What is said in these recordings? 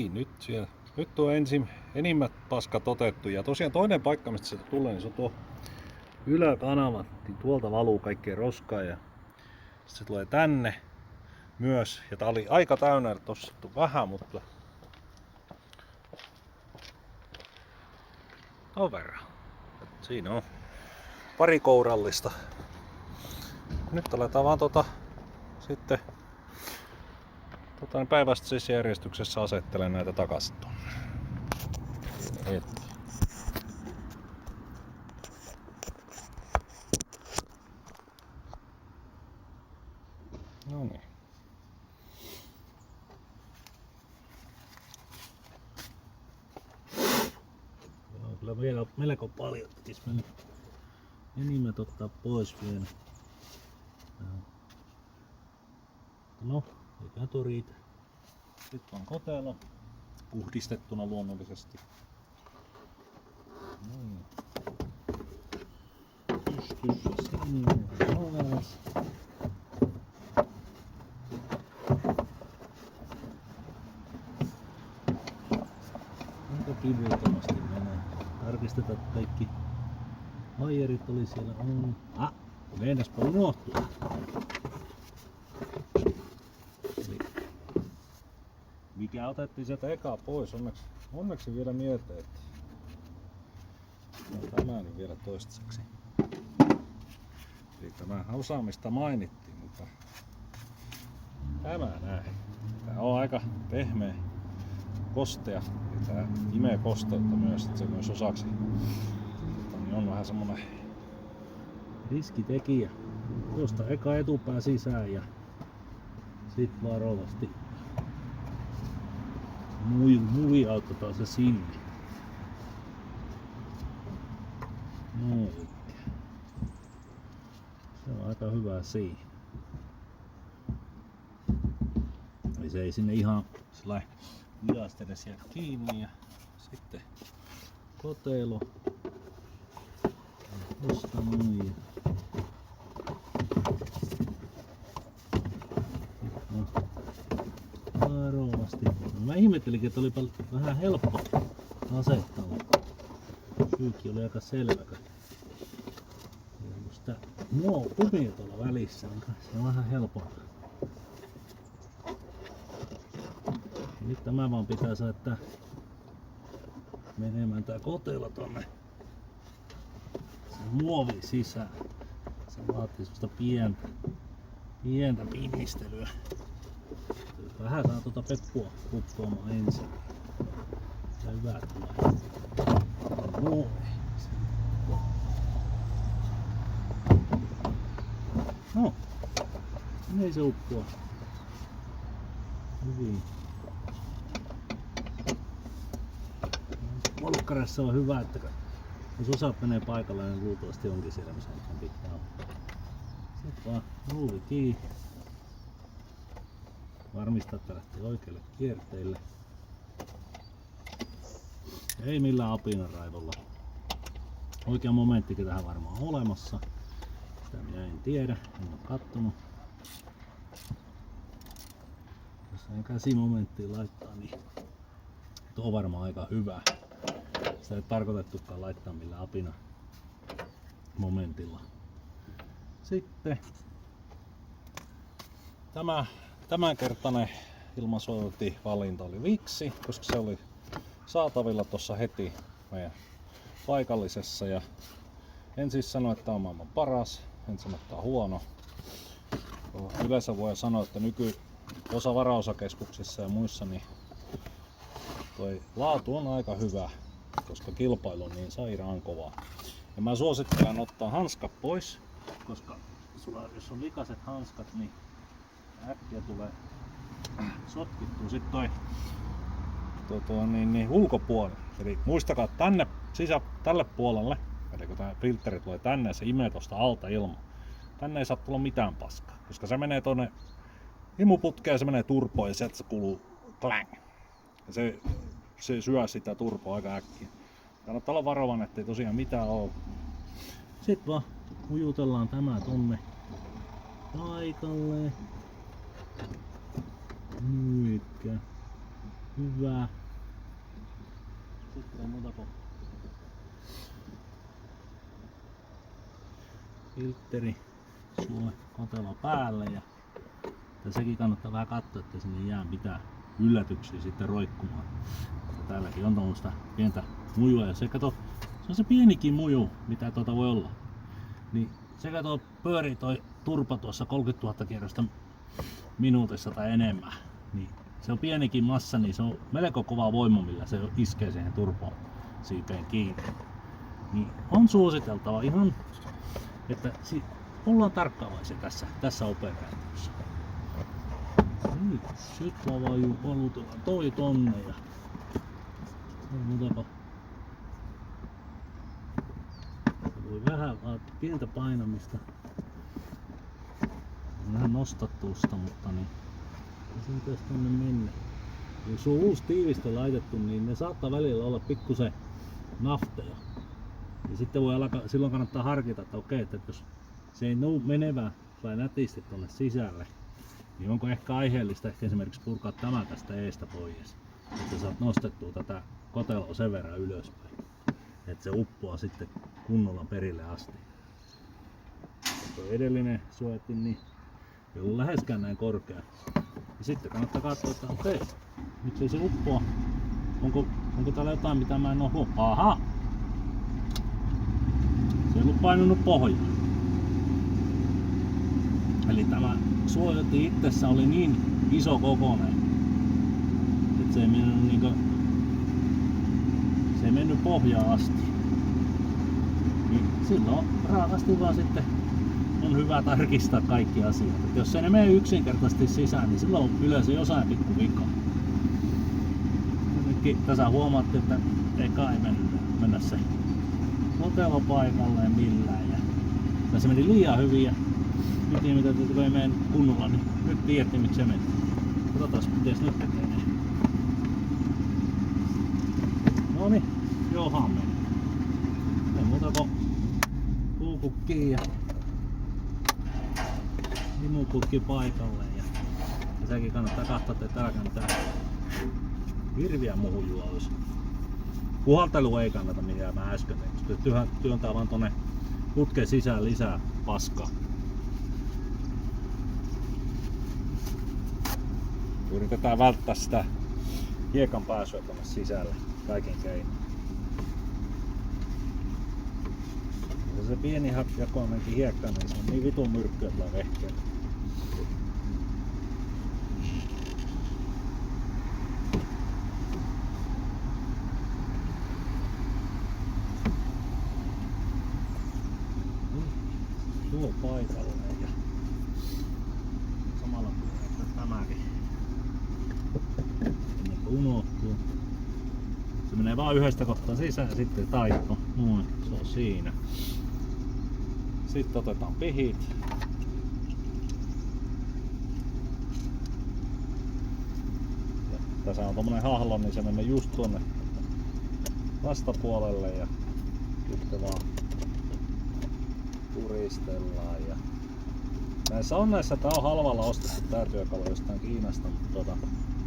niin, nyt on enimmät paskat otettu. Ja tosiaan toinen paikka, mistä se tulee, niin se on tuo yläkanava. Niin tuolta valuu kaikkea roskaa ja se tulee tänne myös. Ja tää oli aika täynnä, että tossa vähän, mutta ton verran. Siinä on pari kourallista. Nyt aletaan vaan sitten päinvastaisessa järjestyksessä asettelen näitä takaisin tonne. Hetki. No niin. On kyllä vielä melko paljon. Tekis mennä enimmät ottaa pois vielä. No, eikä tuo riitä. Sitten on kotelo. Puhdistettuna luonnollisesti. Pystyssä sinne alas. Aika kivuttomasti menee. Tarkistetaan, että kaikki vaijerit oli siellä. Meinaspa unohtua. Mikä otettiin sieltä ekaa pois, onneksi vielä mieltä, että tämä niin vielä toistaiseksi. Eli tämä osaamista mainittiin, mutta tämä näin. Tämä on aika pehmeä, kostea ja tämä imee kosteutta myös, että se myös osaksi niin on vähän semmonen riskitekijä. Tuosta eka etupää sisään ja sit varovasti autetaan se sinne. No, se on aika hyvä siinä. Eli se ei sinne ihan sellainen hidastele sieltä kiinni ja sitten kotelo. Tosta noin. Varovasti. Mä ihmettelinkin, että oli vähän helppo asettaa. Syykin oli aika selvä. Jos tää kumia tuolla välissä, niin se on vähän helpompaa. Nyt tämä vaan pitää saada menemään tää kotelo tonne sen muovin sisään. Se vaatii semmoista pientä pinnistelyä. Vähän saa tuota peppua kuppuamaan ensin. Ja hyvä tulee. Noin. No. Ei se uppua. Hyvin. Volkkarissa on hyvä, että jos osa menee paikalle, niin luultavasti onkin siellä, missä nyt pitää olla. Sitten vaan ruuvi kiinni. Varmistaa, että lähtee oikealle kierteille. Ei millään apinaraivolla. Oikea momenttikin tähän varmaan on olemassa. Sitä minä en tiedä, en ole kattonut. Jos en käsimomenttiin laittaa, niin tuo on varmaan aika hyvä. Sitä ei tarkoitettukaan laittaa millään apina momentilla. Sitten tämänkertainen ilmansuojelutivalinta oli Vixi, koska se oli saatavilla tuossa heti meidän paikallisessa. Ja en siis sano, että tämä on maailman paras, en sano, että tämä on huono. Yleensä voi sanoa, että osa varaosakeskuksissa ja muissa niin toi laatu on aika hyvä, koska kilpailu on niin sairaan kovaa. Ja mä suosittelen ottaa hanskat pois, koska jos on likaiset hanskat, niin äkkiä tulee sotkittua sitten toi ulkopuoli. Eli muistakaa tälle puolelle, eli kun tämä filtteri tulee tänne, se imee tosta alta ilman. Tänne ei saa tulla mitään paskaa, koska se menee tonne imuputkeen, se menee turpoon ja sieltä se kuuluu klang. Ja se syö sitä turpoa aika äkkiä. Kannattaa olla varovan, ettei tosiaan mitään oo. Sitten vaan ujutellaan tämä tonne paikalle. Nytkä. hyvää. Sitten ei muuta kuin filtteri sulle kotelo päälle ja sekin kannattaa vähän katsoa, että sinne jää mitään yllätyksiä sitten roikkumaan. Ja täälläkin on tommoista pientä mujua ja se kato, se on se pienikin muju mitä tuota voi olla. Niin se kato pyörii toi turpa tuossa 30 000 kierrosta minuutissa tai enemmän. Niin se on pienikin massa, niin se on melko kova voima millä se iskee siihen turpoon siipeen kiinni. Niin on suositeltava ihan, että ollaan tarkkaavaisia tässä operaatiossa. Nyt sit vaan valutellaan toi tonne ja muutapa. Voi vähän pientä painamista. Vähän nostattuusta, mutta niin se pitäisi tonne mennä. Jos on uusi tiivistö laitettu, niin ne saattaa välillä olla pikkusen nafteja. Ja sitten voi alkaa, silloin kannattaa harkita, että okei, että jos se ei menevä tai nätisti tonne sisälle, niin onko ehkä aiheellista esimerkiksi purkaa tämä tästä eestä pois, että saat nostettua tätä koteloa sen verran ylöspäin, että se uppoaa sitten kunnolla perille asti. Tuo edellinen suojatin niin ei ollut läheskään näin korkea. Ja sitten kannattaa katsoa, että okei, miksei se uppoa. Onko täällä jotain mitä mä en oo huomannut? Aha! Se ei ollut painunut pohjaan. Eli tämä suojatti itsessä oli niin iso kokoinen, että se ei mennyt pohjaan asti. Niin silloin raakasti vaan sitten on hyvä tarkistaa kaikki asiat. Et jos se ne menee yksinkertaisesti sisään, niin silloin on yleensä jossain pikku vika. Nytkin tässä huomaatte, että ei kai mennä se kotelo paikalleen millään. Ja tässä meni liian hyvin ja nyt niin mitä ei mene kunnolla, niin nyt tiedätte miksi se meni. Katsotaan mites nyt tekee. Noniin, johan meni. Ei muuta kuin puukukkiin ja imuputki paikalle ja sekin kannattaa katsoa, että täällä mitään hirviä muhujua olisi. Puhaltelu ei kannata mitä mä äsken tein, koska työntää vaan tonne putken sisään lisää paskaa. Yritetään välttää sitä hiekan pääsyä tonne sisälle kaiken keinoin. Se pieni jakoinenkin hiekka, niin se on niin vitun myrkkyä tällä vehkeellä. Tuo paikalle ja samalla tämäkin ennen kuin unohtuu. Se menee vaan yhdestä kohtaa sisään ja sitten taitto. Noin, se on siinä. Sitten otetaan pihit. Ja tässä on tommonen hahlo, niin se menee just tuonne vastapuolelle ja sitten vaan puristellaan. Ja näissä tää on halvalla ostettu tää työkalu jostain Kiinasta, mutta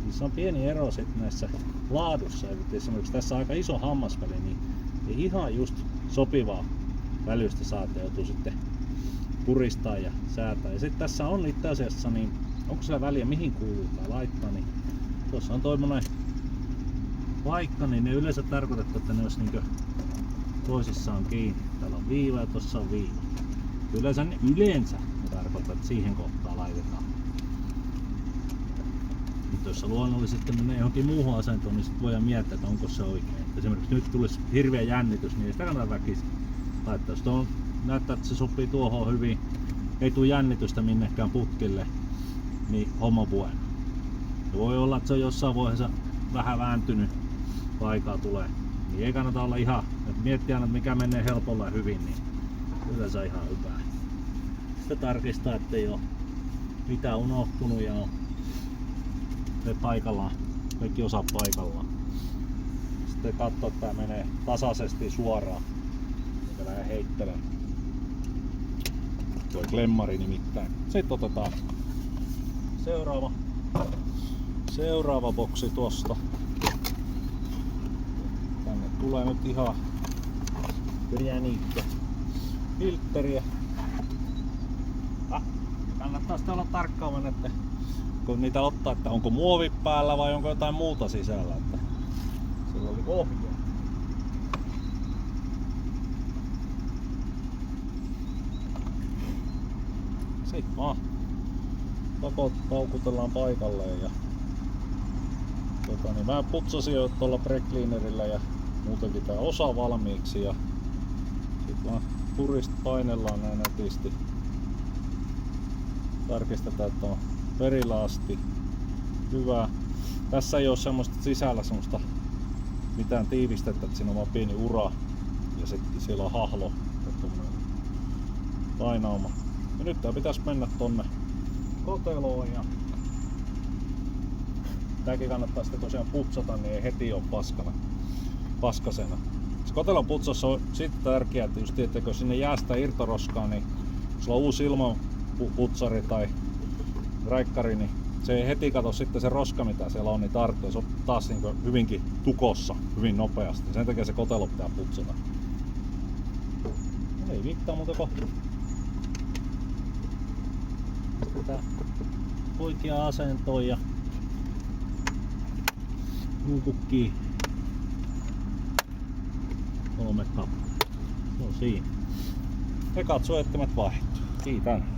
niissä on pieni ero sitten näissä laadussa. Eli esimerkiksi tässä on aika iso hammasväli, niin ei ihan just sopivaa välystä saatte joutuu sitten puristaa ja säätää. Ja sitten tässä on itse asiassa, niin onko sillä väliä mihin kuuluu tai laittaa, niin tuossa on toimonen paikka, niin ne yleensä tarkoittaa, että ne olisi niin toisissaan kiinni. Täällä on viiva ja tuossa on viiva. Yleensä ne tarkoittaa, että siihen kohtaan laitetaan. Mutta jos luonnollisesti menee johonkin muuhun asentoon, niin sitten voidaan miettiä, että onko se oikein. Esimerkiksi nyt tulisi hirveä jännitys, niin ei sitä kannata väkisin laittaa. Jos tuo näyttää, että se sopii tuohon hyvin, ei tule jännitystä minnekään putkille, niin homma bueno. Ja voi olla, että se on jossain vaiheessa vähän vääntynyt, kun aikaa tulee. Niin ei kannata olla ihan, että miettiä aina, mikä menee helpolla ja hyvin, niin yleensä ihan hyvää. Sitten tarkistaa, ettei ole mitään unohtunut ja on paikallaan, kaikki osat paikallaan. Sitten katsoa, että tää menee tasaisesti suoraan, mikä lähde heittelemään. Tuo klemmari nimittäin. Sitten otetaan seuraava boksi tuosta. tulee nyt ihan jänikkä filtteriä. Kannattaa sitten olla tarkkaan, että kun niitä ottaa, että onko muovi päällä vai onko jotain muuta sisällä. Että sillä oli ohje. Sitten vaan pakot paukutellaan paikalleen ja niin mä putsasin jo tuolla Brake-cleanerillä ja muutenkin tää osa valmiiksi ja sit vaan purista painellaan näin nätisti. Tarkistetaan, että on perillä asti hyvä. Tässä ei oo semmoista sisällä semmoista mitään tiivistettä, että siinä on vaan pieni ura ja sitten siellä on hahlo ja painauma. Ja nyt tää pitäisi mennä tonne koteloon ja tääkin kannattaa sitten tosiaan putsata, niin ei heti oo paskasena. Se kotelon putsassa on sitten tärkeää, että just tiettekö sinne jää sitä irtoroskaa, niin kun sulla on uusi ilmaputsari tai räikkari, niin se ei heti kato sitten se roska mitä siellä on, niin tarttuu. Se on taas niin hyvinkin tukossa, hyvin nopeasti. Sen takia se kotelo pitää putsata. Ei vittaa muuta kohta. Pistetään oikea asentoon ja nuukukkiin 3 kappaletta. No siinä. Ekat suojattimet vaihtuu. Kiitän.